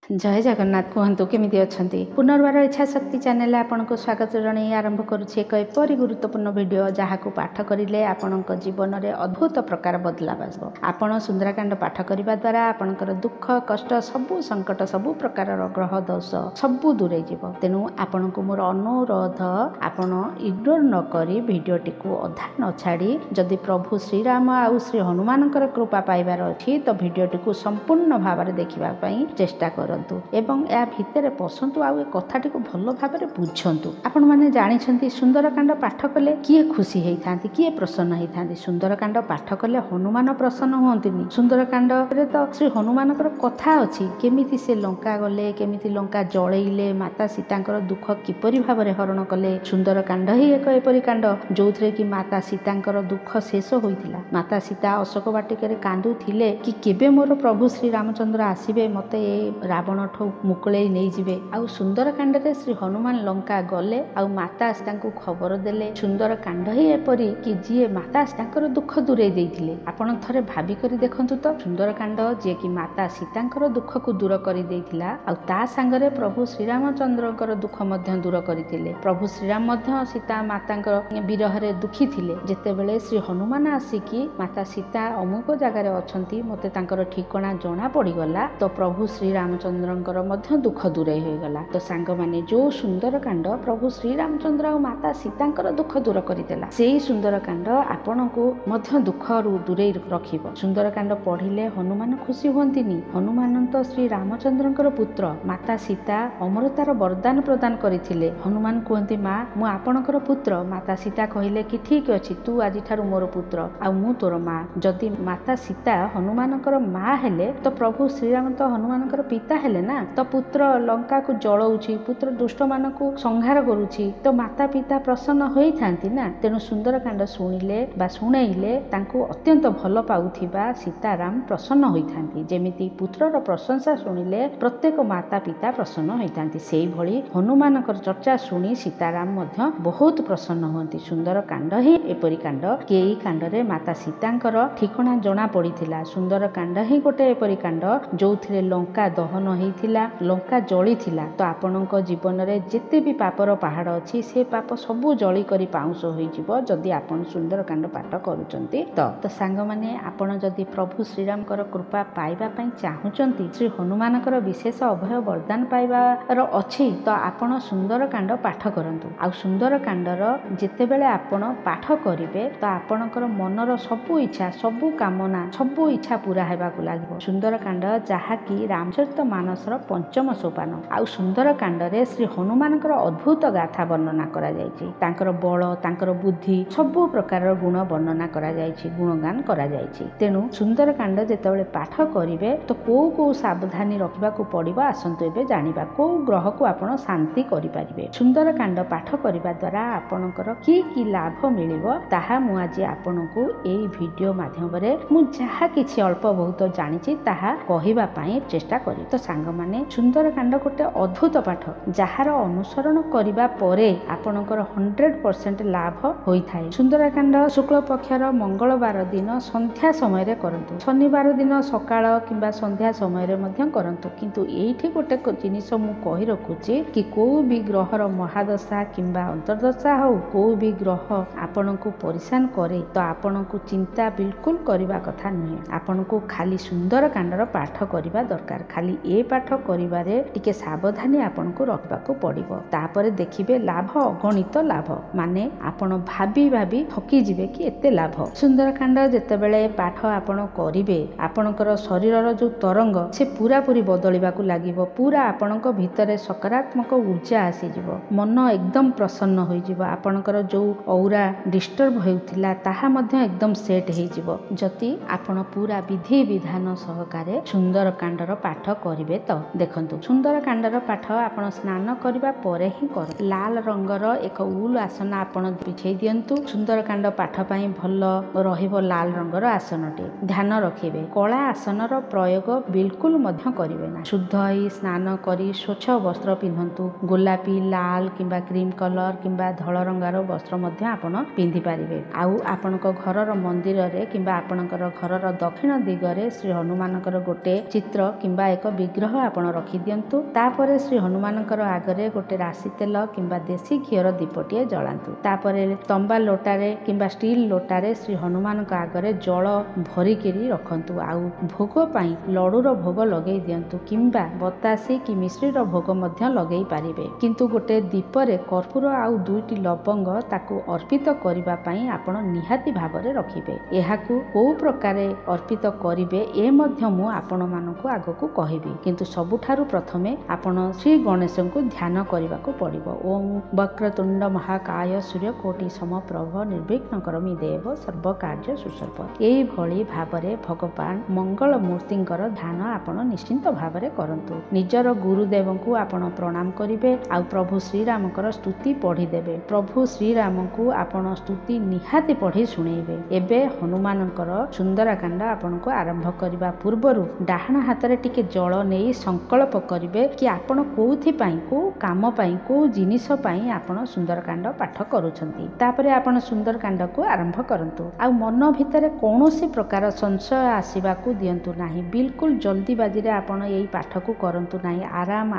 जय जगन्नाथ कहतु केमी अच्छा पुनर्बार इच्छा शक्ति चैनल आपको स्वागत जन आरंभ करुच्ची एक एपरी गुरुत्वपूर्ण वीडियो जहाँ को पाठ करें आपण जीवन में अद्भुत प्रकार बदलाव आसो। आपण सुंदरकांड पाठ करने द्वारा आपणकर दुख कष्ट सबू संकट सबू प्रकार ग्रह दोष सबू दूरे जीव। तेणु आपण को मोर अनुरोध आपण इग्नोर नक भिडटी को अधा न छाड़ी जदि प्रभु श्रीराम आउ श्री हनुमान कृपा पाइबार अच्छी तो भिडटी को संपूर्ण भाव में देखापी चेष्टा कर एवं या भितर पसंतु आउ कथाटी को भल भाव में बुझंतु। आपण मैंने जानी सुंदरकांड पाठ कले किए खुशी होता किए प्रसन्न होता। सुंदरकांड पाठ कले हनुमान प्रसन्न हुंती। सुंदरकांड तो श्री हनुमान कथा अच्छी केमिति से लंका गले केमिति लंका जलैले माता सीता दुख किपरि भाव में हरण कले। सुंदरकांड ही एक एपरी कांड जो थे कि माता सीता दुख शेष होता। माता सीता अशोक वाटिका कांदुथिले कि केबे मोर प्रभु श्री रामचंद्र आसीबे मते रावण ठू मुकुले नहीं जीवे। आउ सुंदरकांड रे श्री हनुमान लंका गले आउ माता सीता को खबर देले। सुंदरकांड ही एपरी कि जी माता सीता दुख दूरे देइथिले। आपण थरे भाबी करी देखंतु तो सुंदरकांड जे कि माता सीता दुख को दूर करी देइथिला आउ ता संगरे प्रभु श्री रामचंद्र दुख मध्य दूर करथिले। प्रभु श्रीराम मध्य सीता माता विरह रे दुखी थिले। जेतेबेले श्री हनुमान आसिकी माता सीता अमुक जगार अछंती मते तांकर ठिकाना जना पड़ी गला तो प्रभु श्री रामचंद्र मध्य दुख दूरे हो गला। तो सांग माने जो सुंदरकांड प्रभु श्री रामचंद्र और माता सीता दुख दूर करदेला से सुंदरकांड आपण को मध्य दुख दूरे रखिब। सुंदरकांड पढ़िले हनुमान खुशी हुंती। हनुमान तो श्री रामचंद्र पुत्र माता सीता अमरतार वरदान प्रदान करथिले। हनुमान कहते माँ मु आपणकर पुत्र। माता सीता कहले कि ठीक अच्छी तू आज ठारू मोर पुत्र आ मु तोर माँ। जदि माता सीता हनुमानकर माँ हेले तो प्रभु श्रीराम तो हनुमानकर पिता हेले ना। तो पुत्र लंका को जलाउछि पुत्र दुष्ट मान को संहार करुछि तो माता पिता प्रसन्न होइथांती ना। तेणु सुंदरकांड शुणिले बा शुणेइले तांको अत्यंत भल पाउथिबा सीताराम प्रसन्न होइथांती। जेमिति पुत्रर प्रशंसा शुणिले प्रत्येक माता पिता प्रसन्न होइथांती सेही भली हनुमानकर चर्चा शुणी सीताराम मध्य बहुत प्रसन्न हुंती। सुंदरकांड ही एपरी कांड कि एई कांड रे माता सीतांकर ठिकाना जना पड़िथिला। सुंदरकांड ही गोटे एपरी कांड जोथिरे लंका दहन होइथिला लंका जली थिला। तो आपणक जीवन में जिते भी पापर पहाड़ अच्छी से पाप सबू जली करी पाउंस होइजिबो जदि आपण सुंदरकांड पाठ करूचंती। तो सांग माने आपण जदि प्रभु श्रीराम कृपा पाइबा पई चाहुचंती श्री हनुमानकर विशेष अभय वरदान पाइबार अच्छी तो आपण सुंदरकांड पाठ करंतु। आ सुंदरकांडर जेतेबेले आपण पाठ करिवे तो आपणकर मनर सबू इच्छा सबू कामना सबू इच्छा पूरा हेबाकु लागिबो। सुंदरकांड जहा कि रामचरित मानसर पंचम सोपान। आउ सुंदरकांड रे श्री हनुमान अद्भुत गाथा वर्णना करा जायछि। तांकर बल तांकर बुद्धि सबू प्रकार गुण वर्णना करा जायछि गुणगान करा जायछि। तेणु सुंदरकांड जेतेबेले पाठ करिवे तो को सावधानी रखिबाकु पड़िबो आसंतु एबे जानिबा को ग्रह को आपण शांति करि परिबे। सुंदरकांड पाठ करिबा द्वारा आपणकर की लाभ मिलिबो ताहा मु आज आपणको एई वीडियो माध्यम रे मु जहा किछि अल्प बहुत जानिछि ताहा कहिबा पई चेष्टा करी। तो सांग माने सुंदरकांड गोटे अद्भुत पाठ जार अनुसरण करिबा परे आपणकर 100% लाभ होइथाय। सुंदरकांड शुक्ल पक्षर मंगलवार दिन संध्या समय रे करंतु शनिवार दिन सकाळ किंबा संध्या समय रे मध्य करंतु। किंतु एइठी गोटे जिनिस मु कहि रखुची कि को भी ग्रहर महादशा किंबा अंतर्दशा हो को भी ग्रह आपणको परेशान करे तो आपणको चिंता बिल्कुल करिबा कथा नुहे। आपणको खाली सुंदरकांडर पाठ करिबा दरकार। खाली ए पाठ करिबारे टिके सावधानी आपनको रखबाको पड़िबो। तापरे देखिबे लाभ अगणित लाभ माने आपण भाबी भाबी थकी जिवे कि एते लाभ। सुंदरकांड जेतेबेले पाठ आपण करिवे आपणकर शरीरर जो तरंग से पूरा पूरी बदलिबाकू लागिबो। पूरा आपणको भितरे सकारात्मक ऊर्जा आसी जिवो मन एकदम प्रसन्न होई जिवो। आपणकर जो औरा डिस्टर्ब होउथिला ताहा मध्य एकदम सेट हेइ जिवो जति आपण पूरा विधि विधान सहकारे सुंदरकांडर पाठ करिवे। तो देखंतु सुंदरकांडर पाठ आपण स्नान करबा परे ही कर। लाल रंगर एक उल आसन आपण बिछेइ दियंतु। सुंदरकांड पाठ पई भल रहिबो लाल रंगर आसनटे ध्यान रखिबे। कला आसनर प्रयोग बिल्कुल मध्य करिवे ना। शुद्ध ही स्नान करी स्वच्छ वस्त्र पिंधंतु। गोलापी लाल किंबा क्रीम कलर किंबा धळ रंगार वस्त्र मध्य आपण पिंधि पारिबे। आउ आपणक घरर मंदिर रे किंबा आपणकर घरर दक्षिण दिगरे श्री हनुमानकर गोटे चित्र किंबा एक ବିଗ୍ରହ ଆପଣ ରଖିଦିଅନ୍ତୁ। ତାପରେ ଶ୍ରୀ ହନୁମାନଙ୍କର ଆଗରେ ଗୋଟେ ରାଶି ତେଲ କିମ୍ବା ଦେଶୀ ଘିଅର ଦୀପଟିଏ ଜଳାନ୍ତୁ। ତାପରେ ତମ୍ବା ଲୋଟାରେ କିମ୍ବା ଷ୍ଟିଲ୍ ଲୋଟାରେ ଶ୍ରୀ ହନୁମାନଙ୍କ ଆଗରେ ଜଳ ଭରିକିରି ରଖନ୍ତୁ। ଆଉ ଭୋଗ ପାଇଁ ଲଡୁର ଭୋଗ ଲଗେଇ ଦିଅନ୍ତୁ କିମ୍ବା ବତାସି କି ମିଶ୍ରିର ଭୋଗ ମଧ୍ୟ ଲଗେଇ ପାରିବେ। କିନ୍ତୁ ଗୋଟେ ଦୀପରେ କର୍ପୂର ଆଉ 2ଟି ଲବଙ୍ଗ ତାକୁ ଅର୍ପିତ କରିବା ପାଇଁ ଆପଣ ନିହାତି ଭାବରେ ରଖିବେ। ଏହାକୁ କୋଉ ପ୍ରକାରେ ଅର୍ପିତ କରିବେ ଏ ମଧ୍ୟ ମୁଁ ଆପଣମାନଙ୍କୁ ଆଗକୁ କହିବି। କିନ୍ତୁ ସବୁଠାରୁ ପ୍ରଥମେ ଆପଣ ଶ୍ରୀ ଗଣେଶଙ୍କୁ ଧ୍ୟାନ କରିବାକୁ ପଡ଼ିବ। ଓಂ ବକ୍ରତୁଣ୍ଡ ମହାକାୟ ସୂର୍ଯ୍ୟକୋଟି ସମପ୍ରଭ ନିର୍ବିଘ୍ନ କରମି ଦେବ ସର୍ବ କାର୍ଯ୍ୟ ସୁସର୍ବ। ଏଇଭଳି ଭାବରେ ଭଗବାନ ମଙ୍ଗଳ ମୂର୍ତ୍ତିଙ୍କର ଧ୍ୟାନ ଆପଣ ନିଶ୍ଚିନ୍ତ ଭାବରେ କରନ୍ତୁ। ନିଜର ଗୁରୁଦେବଙ୍କୁ ଆପଣ ପ୍ରଣାମ କରିବେ ଆଉ ପ୍ରଭୁ ଶ୍ରୀରାମଙ୍କର ସ୍ତୁତି ପଢ଼ିଦେବେ। ପ୍ରଭୁ ଶ୍ରୀରାମଙ୍କୁ ଆପଣ ସ୍ତୁତି ନିହାତି ପଢ଼ି ଶୁଣେଇବେ। ଏବେ ହନୁମାନଙ୍କର ସୁନ୍ଦରାକାଣ୍ଡ ଆପଣଙ୍କୁ ଆରମ୍ଭ କରିବା ପୂର୍ବରୁ ଡାହାଣ ହାତରେ ଟିକେ ଜଳ ନେଇ ସଂକଳ୍ପ କରିବେ କି ଆପଣ କୋଉଥିପାଇଁ କୋଉ କାମ ପାଇଁ କୋଉ ଜିନିଷ ପାଇଁ ଆପଣ ସୁନ୍ଦରକାଣ୍ଡ ପାଠ କରୁଛନ୍ତି। ତାପରେ ଆପଣ ସୁନ୍ଦରକାଣ୍ଡକୁ ଆରମ୍ଭ କରନ୍ତୁ। ଆଉ ମନ ଭିତରେ କୌଣସି ପ୍ରକାର ସଂଶୟ ଆସିବାକୁ ଦିଅନ୍ତୁ ନାହିଁ। ବିଲକୁଲ ଜଲ୍ଦିବାଜିରେ ଆପଣ ଏଇ ପାଠକୁ କରନ୍ତୁ ନାହିଁ। ଆରାମ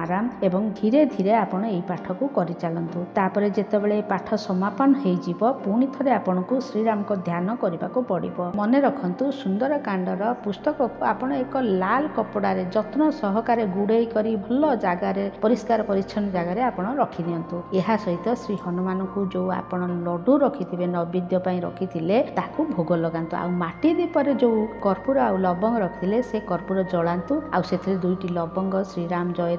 ଏବଂ ଧୀରେ ଧୀରେ ଆପଣ ଏଇ ପାଠକୁ କରିଚାଲନ୍ତୁ। ତାପରେ ଯେତେବେଳେ ଏ ପାଠ ସମାପନ ହେଇଯିବ ପୁଣି ଥରେ ଆପଣଙ୍କୁ ଶ୍ରୀରାମଙ୍କ ଧ୍ୟାନ କରିବାକୁ ପଡ଼ିବ। ମନେ ରଖନ୍ତୁ ସୁନ୍ଦରକାଣ୍ଡର ପୁସ୍ତକକୁ ଆପଣ ଏକ ଲାଲ କପଡ଼ାରେ ଯତ୍ନ ସହକାରେ ଗୁଡ଼େଇ କରି ଭଲ ଜାଗାରେ ପରିଷ୍କାର ପରିଚ୍ଛନ୍ନ ଜାଗାରେ ଆପଣ ରଖିଦିଅନ୍ତୁ। ଏହା ସହିତ ଶ୍ରୀ ହନୁମାନଙ୍କୁ ଯେଉଁ ଆପଣ ଲଡୁ ରଖିଥିବେ ନୈବେଦ୍ୟ ପାଇଁ ରଖିଥିଲେ ତାକୁ ଭୋଗ ଲଗାନ୍ତୁ। ଆଉ ମାଟି ଦୀପରେ ଯେଉଁ କର୍ପୂର ଆଉ ଲବଙ୍ଗ ରଖିଥିଲେ ସେ କର୍ପୂର ଜଳାନ୍ତୁ। ଆଉ ସେଥିରେ 2ଟି ଲବଙ୍ଗ ଶ୍ରୀରାମ ଜୟ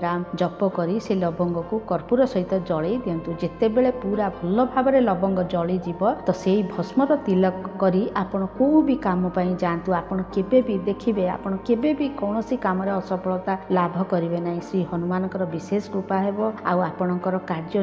ରାମ ଜପ କରି ସେ ଲବଙ୍ଗକୁ କର୍ପୂର ସହିତ ଜଳେଇ ଦିଅନ୍ତୁ। ଯେତେବେଳେ ପୁରା ଭଲ ଭାବରେ ଲବଙ୍ଗ ଜଳିଯିବ ତ ସେଇ ଭସ୍ମର ତିଲକ କରି ଆପଣ କୋଉ ବି କାମ ପାଇଁ ଯାଆନ୍ତୁ। ଆପଣ କେବେ ବି ଦେଖିବେ ଆପଣ କେବେ ବି କୌଣସି କାମରେ ଅସଫଳତା ଲାଭ କରିବେ ନାହିଁ। ଶ୍ରୀ ହନୁମାନଙ୍କର ବିଶେଷ କୃପା ହେବ ଆଉ ଆପଣଙ୍କର କାର୍ଯ୍ୟ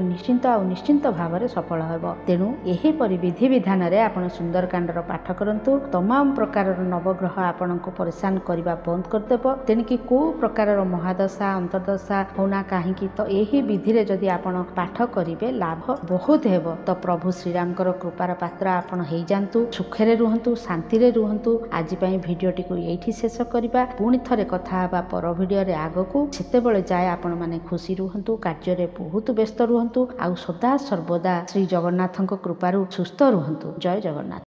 ନିଶ୍ଚିନ୍ତ ଭାବରେ ସଫଳ ହେବ। ତେଣୁ ଏହିପରି ବିଧିବିଧାନରେ ଆପଣ ସୁନ୍ଦରକାଣ୍ଡର ପାଠ କରନ୍ତୁ। ତମାମ ପ୍ରକାରର ନବଗ୍ରହ ଆପଣଙ୍କୁ ପରିଶାନ କରିବା ବନ୍ଦ କରିଦେବ। ତେଣିକି କୋଉ ପ୍ରକାରର ମହାଦଶା ଅନ୍ତର୍ଦଶା ହଉନା କାହିଁକି ତ ଏହି ବିଧିରେ ଯଦି ଆପଣ ପାଠ କରିବେ ଲାଭ ବହୁତ ହେବ। ତ ପ୍ରଭୁ ଶ୍ରୀରାମଙ୍କର କୃପାର ପାତ୍ର ଆପଣ ହେଇଯାଆନ୍ତୁ। ସୁଖରେ ରୁହନ୍ତୁ, ଶାନ୍ତିରେ ରୁହନ୍ତୁ। ଆଜି ପାଇଁ ଭିଡ଼ିଓଟିକୁ ଏଇଠି ଶେଷ କରିବା। ପୁଣି ଥରେ କଥା ହେବା ପର ଭିଡ଼ିଓରେ ଆଗକୁ। ସେତେବେଳେ ଯାଏ ଆପଣମାନେ ଖୁସି ରୁହନ୍ତୁ, କାର୍ଯ୍ୟରେ ବହୁତ ବ୍ୟସ୍ତ ରୁହନ୍ତୁ ଆଉ ସଦା ସର୍ବଦା ଶ୍ରୀ ଜଗନ୍ନାଥଙ୍କ କୃପାରୁ ସୁସ୍ଥ ରୁହନ୍ତୁ। ଜୟ ଜଗନ୍ନାଥ।